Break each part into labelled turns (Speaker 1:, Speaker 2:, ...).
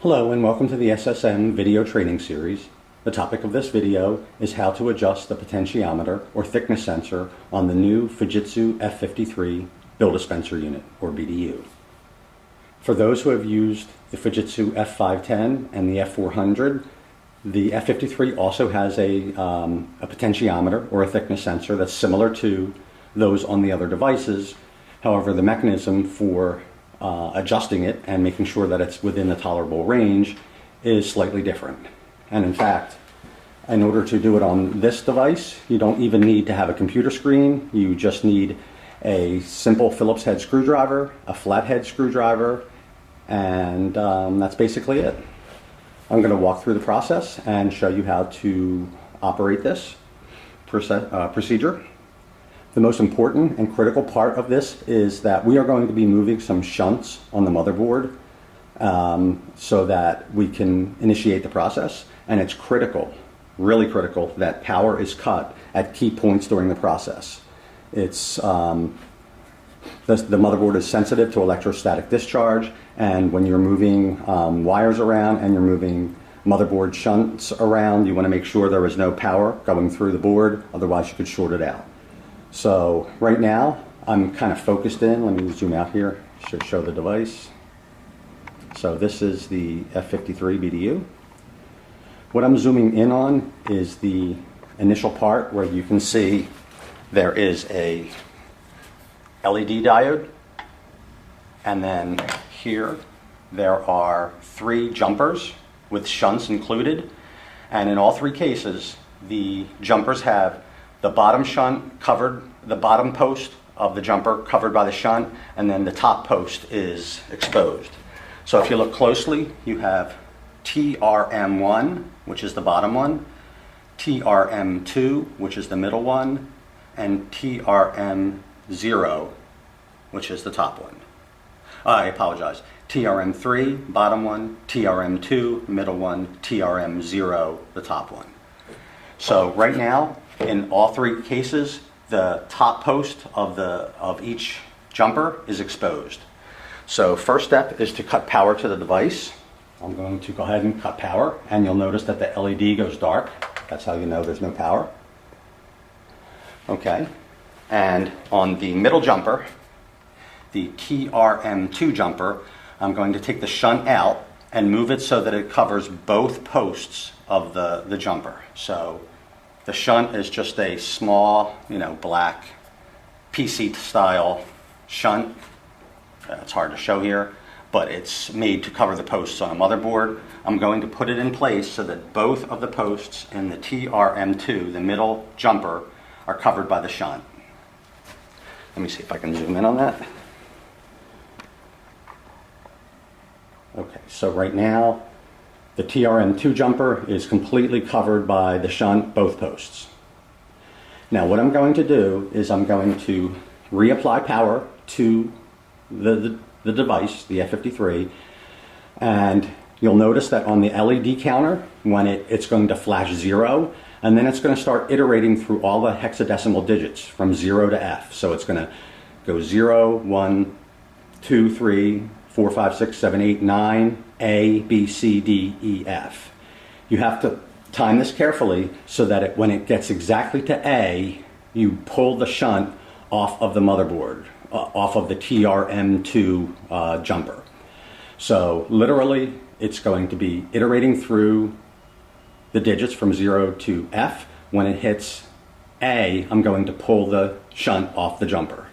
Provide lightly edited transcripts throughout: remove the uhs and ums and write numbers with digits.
Speaker 1: Hello and welcome to the SSM video training series. The topic of this video is how to adjust the potentiometer or thickness sensor on the new Fujitsu F53 Build-Dispenser unit or BDU. For those who have used the Fujitsu F510 and the F400, the F53 also has a potentiometer or a thickness sensor that's similar to those on the other devices. However, the mechanism for adjusting it and making sure that it's within the tolerable range is slightly different. And in fact, in order to do it on this device, you don't even need to have a computer screen. You just need a simple Phillips head screwdriver, a flathead screwdriver, and that's basically it. I'm going to walk through the process and show you how to operate this procedure. The most important and critical part of this is that we are going to be moving some shunts on the motherboard so that we can initiate the process. And it's critical, really critical, that power is cut at key points during the process. It's the motherboard is sensitive to electrostatic discharge, and when you're moving wires around and you're moving motherboard shunts around, you want to make sure there is no power going through the board, otherwise you could short it out. So right now, I'm kind of focused in. Let me zoom out here to show the device. So this is the F53 BDU. What I'm zooming in on is the initial part where you can see there is a LED diode. And then here, there are 3 jumpers with shunts included. And in all 3 cases, the jumpers have the bottom shunt covered, the bottom post of the jumper covered by the shunt, and then the top post is exposed. So if you look closely, you have TRM1, which is the bottom one, TRM2, which is the middle one, and TRM0, which is the top one. I apologize. TRM3, bottom one, TRM2, middle one, TRM0, the top one. So right now, in all 3 cases, the top post of each jumper is exposed. So first step is to cut power to the device. I'm going to go ahead and cut power, and you'll notice that the LED goes dark. That's how you know there's no power. Okay, and on the middle jumper, the TRM2 jumper, I'm going to take the shunt out and move it so that it covers both posts of the jumper. So the shunt is just a small, black PC style shunt. It's hard to show here, but it's made to cover the posts on a motherboard. I'm going to put it in place so that both of the posts in the TRM2, the middle jumper, are covered by the shunt. Let me see if I can zoom in on that. Okay, so right now, the TRM2 jumper is completely covered by the shunt, both posts. Now what I'm going to do is I'm going to reapply power to the device, the F53, and you'll notice that on the LED counter, when it's going to flash 0, and then it's going to start iterating through all the hexadecimal digits from 0 to F. So it's going to go 0, 1, 2, 3, 4, 5, 6, 7, 8, 9, A, B, C, D, E, F. You have to time this carefully so that when it gets exactly to A, you pull the shunt off of the motherboard, off of the TRM2 jumper. So literally, it's going to be iterating through the digits from 0 to F. When it hits A, I'm going to pull the shunt off the jumper.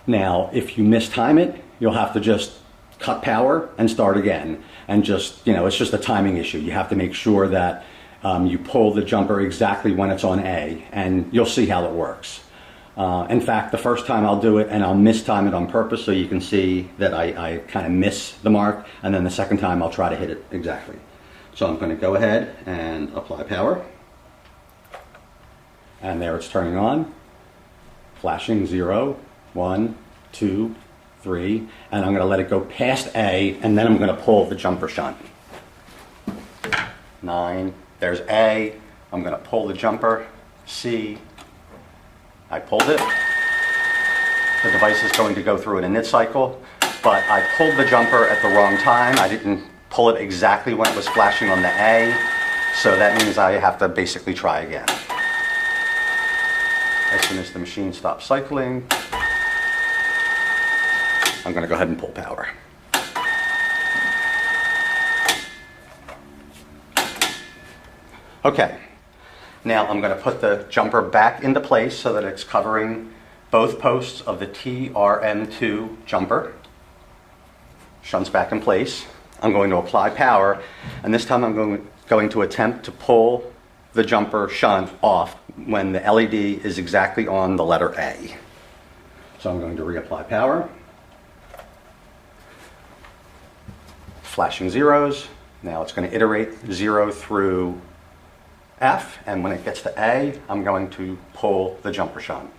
Speaker 1: Now, if you mistime it, you'll have to just cut power and start again. And just, it's just a timing issue. You have to make sure that you pull the jumper exactly when it's on A, and you'll see how it works. In fact, the first time I'll do it, and I'll mistime it on purpose so you can see that I kind of miss the mark, and then the second time I'll try to hit it exactly. So I'm going to go ahead and apply power. And there it's turning on, flashing 0, 1, 2, 3, and I'm going to let it go past A, and then I'm going to pull the jumper shunt. 9, there's A, I'm going to pull the jumper, C, I pulled it. The device is going to go through an init cycle, but I pulled the jumper at the wrong time. I didn't pull it exactly when it was flashing on the A, so that means I have to basically try again. As soon as the machine stops cycling, I'm going to go ahead and pull power. Okay, now I'm going to put the jumper back into place so that it's covering both posts of the TRM2 jumper. Shunts back in place. I'm going to apply power, and this time I'm going to attempt to pull the jumper shunt off when the LED is exactly on the letter A. So I'm going to reapply power. Flashing zeros. Now it's going to iterate 0 through F, and when it gets to A, I'm going to pull the jumper shunt.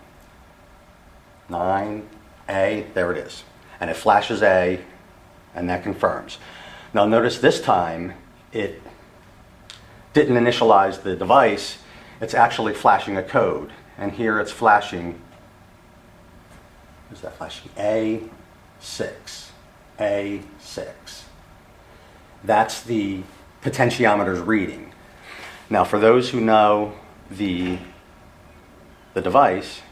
Speaker 1: 9, A, there it is. And it flashes A, and that confirms. Now notice this time, it didn't initialize the device, it's actually flashing a code. And here it's flashing, is that flashing? A6, A6. That's the potentiometer's reading. Now for those who know the device,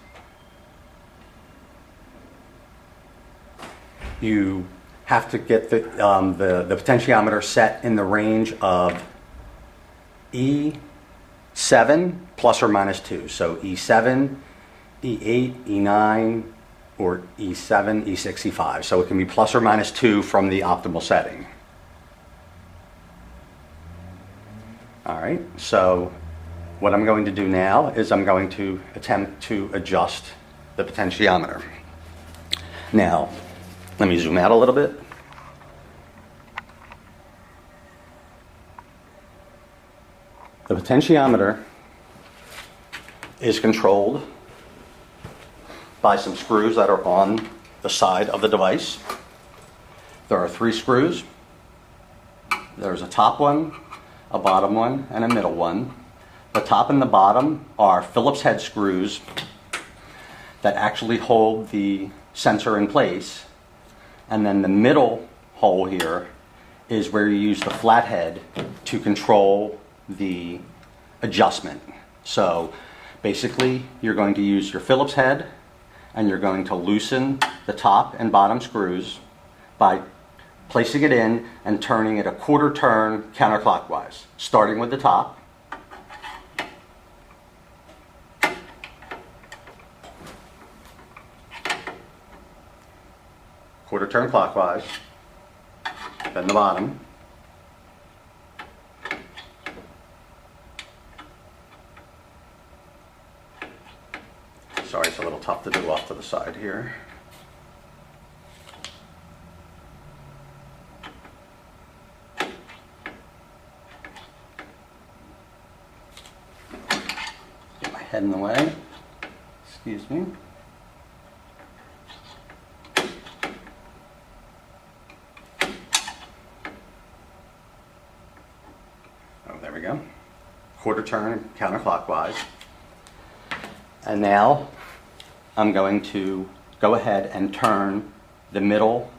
Speaker 1: you have to get the potentiometer set in the range of E7 plus or minus 2. So E7, E8, E9, or E7, E6, E5. So it can be plus or minus 2 from the optimal setting. All right, so what I'm going to do now is I'm going to attempt to adjust the potentiometer. Now, let me zoom out a little bit. The potentiometer is controlled by some screws that are on the side of the device. There are 3 screws. There's a top one, a bottom one, and a middle one. The top and the bottom are Phillips head screws that actually hold the sensor in place. And then the middle hole here is where you use the flathead to control the adjustment. So basically you're going to use your Phillips head and you're going to loosen the top and bottom screws by placing it in and turning it a quarter turn counterclockwise, starting with the top. Quarter turn clockwise, then the bottom. Sorry, it's a little tough to do off to the side here. Get my head in the way. Excuse me. Oh, there we go. Quarter turn counterclockwise. And now I'm going to go ahead and turn the middle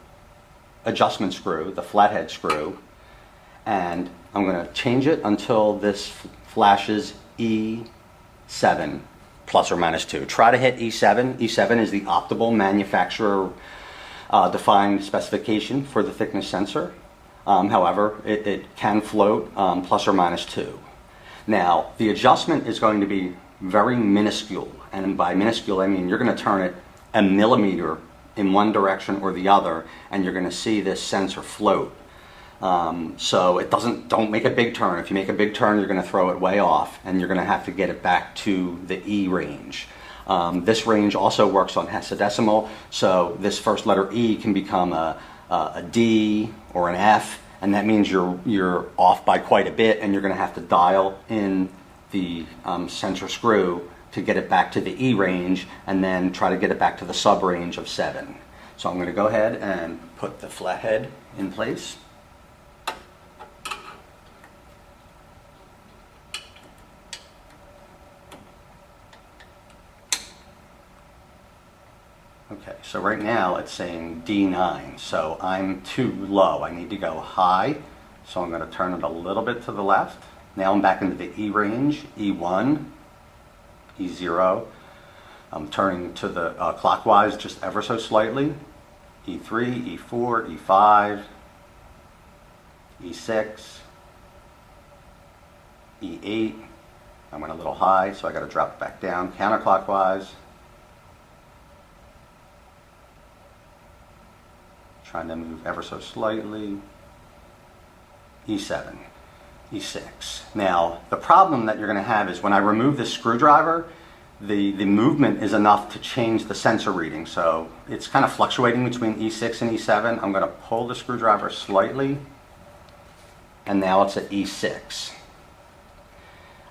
Speaker 1: adjustment screw, the flathead screw, and I'm going to change it until this flashes E7 plus or minus 2. Try to hit E7. E7 is the optimal manufacturer defined specification for the thickness sensor. However, it can float plus or minus 2. Now, the adjustment is going to be very minuscule, and by minuscule I mean you're going to turn it a millimeter in one direction or the other, and you're going to see this sensor float. So it don't make a big turn. If you make a big turn, you're going to throw it way off, and you're going to have to get it back to the E range. This range also works on hexadecimal, so this first letter E can become a D or an F, and that means you're off by quite a bit, and you're going to have to dial in the sensor screw to get it back to the E range, and then try to get it back to the sub range of 7. So I'm going to go ahead and put the flathead in place. Okay, so right now it's saying D9, so I'm too low. I need to go high. So I'm going to turn it a little bit to the left. Now I'm back into the E range, E1, E0. I'm turning to the clockwise just ever so slightly. E3, E4, E5, E6, E8. I went a little high, so I got to drop it back down. Counterclockwise. Trying to move ever so slightly. E7, E6. Now, the problem that you're going to have is when I remove this screwdriver, the movement is enough to change the sensor reading. So it's kind of fluctuating between E6 and E7. I'm going to pull the screwdriver slightly, and now it's at E6.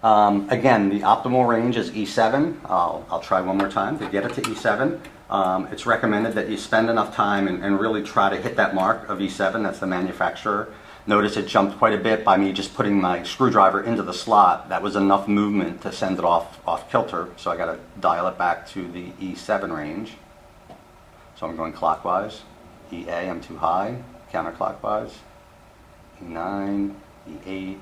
Speaker 1: Again, the optimal range is E7. I'll try one more time to get it to E7. It's recommended that you spend enough time and really try to hit that mark of E7. That's the manufacturer. Notice it jumped quite a bit by me just putting my screwdriver into the slot. That was enough movement to send it off kilter, so I got to dial it back to the E7 range. So I'm going clockwise. EA, I'm too high. Counterclockwise. E9, E8.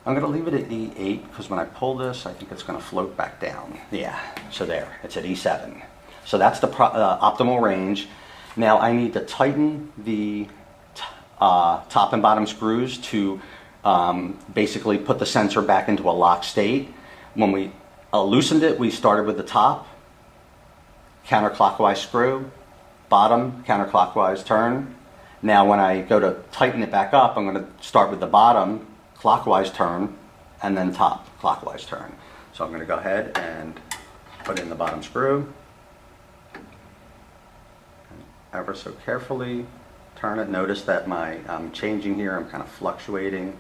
Speaker 1: I'm going to leave it at E8 because when I pull this, I think it's going to float back down. Yeah, so there, it's at E7. So that's the optimal range. Now I need to tighten the top and bottom screws to basically put the sensor back into a lock state. When we loosened it, we started with the top, counterclockwise screw, bottom, counterclockwise turn. Now when I go to tighten it back up, I'm going to start with the bottom, clockwise turn, and then top, clockwise turn. So I'm going to go ahead and put in the bottom screw. Ever so carefully turn it. Notice that I'm changing here. I'm kind of fluctuating.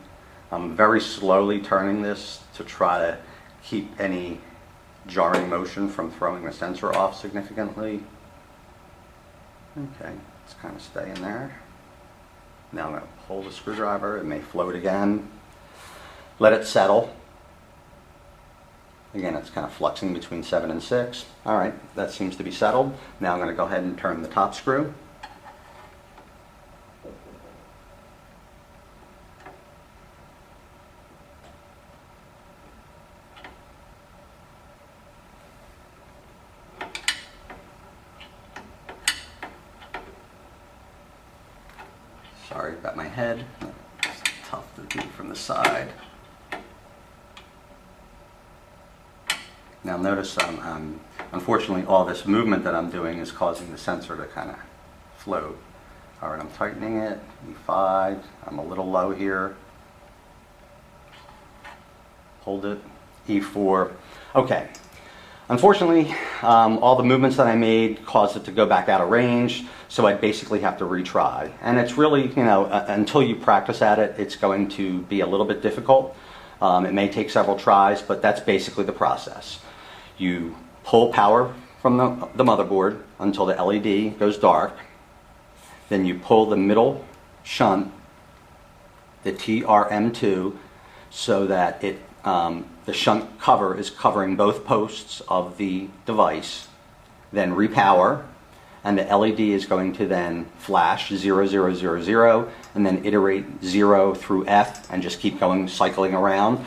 Speaker 1: I'm very slowly turning this to try to keep any jarring motion from throwing the sensor off significantly. Okay, it's kind of staying there. Now I'm going to pull the screwdriver. It may float again. Let it settle. Again, it's kind of fluxing between 7 and 6. All right, that seems to be settled. Now I'm going to go ahead and turn the top screw. Sorry about my head. It's tough to do from the side. Now notice unfortunately all this movement that I'm doing is causing the sensor to kind of float. All right, I'm tightening it, E5, I'm a little low here. Hold it, E4. Okay, unfortunately all the movements that I made caused it to go back out of range, so I'd basically have to retry. And it's really, you know, until you practice at it, it's going to be a little bit difficult. It may take several tries, but that's basically the process. You pull power from the motherboard until the LED goes dark. Then you pull the middle shunt, the TRM2, so that the shunt cover is covering both posts of the device. Then repower, and the LED is going to then flash 0, 0, 0, 0, and then iterate 0 through F and just keep going, cycling around.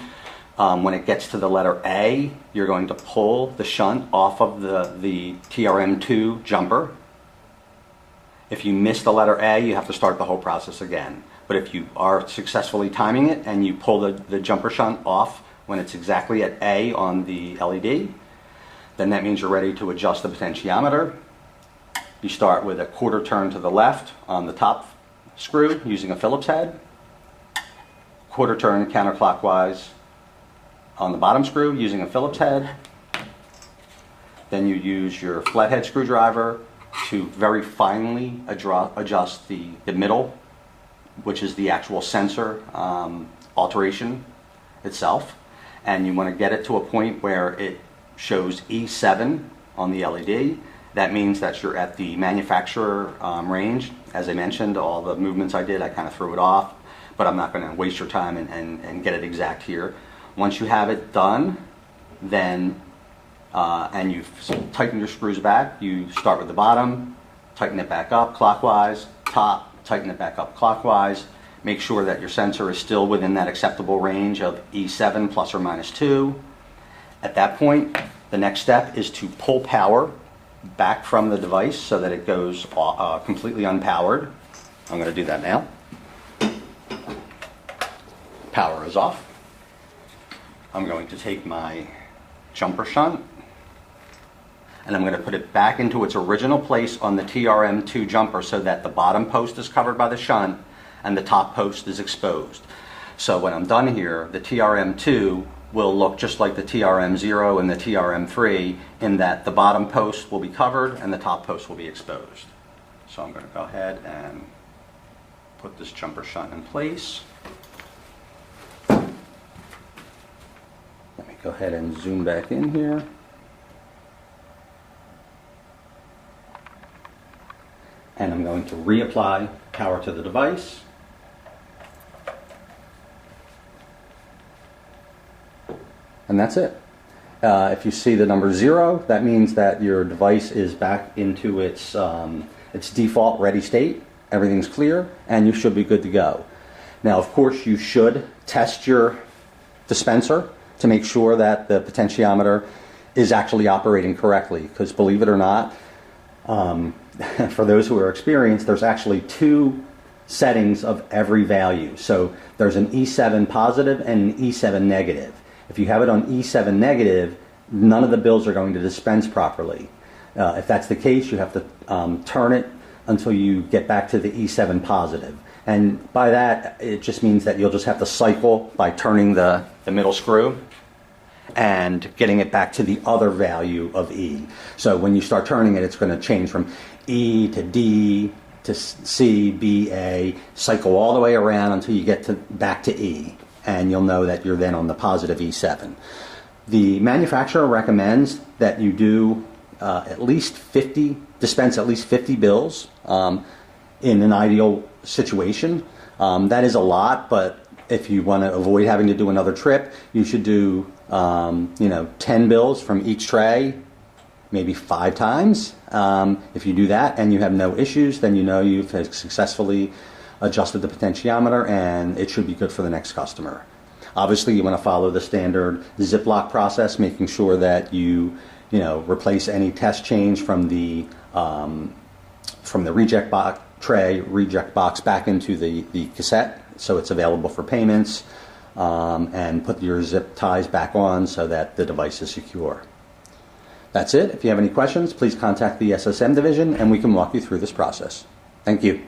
Speaker 1: When it gets to the letter A, you're going to pull the shunt off of the TRM2 jumper. If you miss the letter A, you have to start the whole process again. But if you are successfully timing it and you pull the jumper shunt off when it's exactly at A on the LED, then that means you're ready to adjust the potentiometer. You start with a quarter turn to the left on the top screw using a Phillips head, quarter turn counterclockwise on the bottom screw using a Phillips head. Then you use your flathead screwdriver to very finely adjust the middle, which is the actual sensor alteration itself. And you want to get it to a point where it shows E7 on the LED. That means that you're at the manufacturer range. As I mentioned, all the movements I did, I kind of threw it off, but I'm not going to waste your time and get it exact here. Once you have it done, then and you've tightened your screws back, you start with the bottom, tighten it back up clockwise, top, tighten it back up clockwise. Make sure that your sensor is still within that acceptable range of E7 plus or minus 2. At that point, the next step is to pull power back from the device so that it goes completely unpowered. I'm going to do that now. Power is off. I'm going to take my jumper shunt and I'm going to put it back into its original place on the TRM2 jumper so that the bottom post is covered by the shunt and the top post is exposed. So when I'm done here, the TRM2 will look just like the TRM0 and the TRM3 in that the bottom post will be covered and the top post will be exposed. So I'm going to go ahead and put this jumper shunt in place. Let me go ahead and zoom back in here. And I'm going to reapply power to the device. And that's it. If you see the number 0, that means that your device is back into its default ready state. Everything's clear, and you should be good to go. Now, of course, you should test your dispenser to make sure that the potentiometer is actually operating correctly, because believe it or not, for those who are experienced, there's actually 2 settings of every value. So there's an E7 positive and an E7 negative. If you have it on E7 negative, none of the bills are going to dispense properly. If that's the case, you have to turn it until you get back to the E7 positive. And by that, it just means that you'll just have to cycle by turning the middle screw and getting it back to the other value of E. So when you start turning it, it's going to change from E to D to C, B, A, cycle all the way around until you get back to E. And you'll know that you're then on the positive E7. The manufacturer recommends that you do dispense at least 50 bills in an ideal situation. That is a lot, but if you want to avoid having to do another trip, you should do 10 bills from each tray, maybe 5 times. If you do that and you have no issues, then you know you've successfully adjusted the potentiometer and it should be good for the next customer. Obviously, you want to follow the standard Ziploc process, making sure that you replace any test change from the reject box back into the cassette so it's available for payments, and put your zip ties back on so that the device is secure. That's it. If you have any questions, please contact the SSM division and we can walk you through this process. Thank you.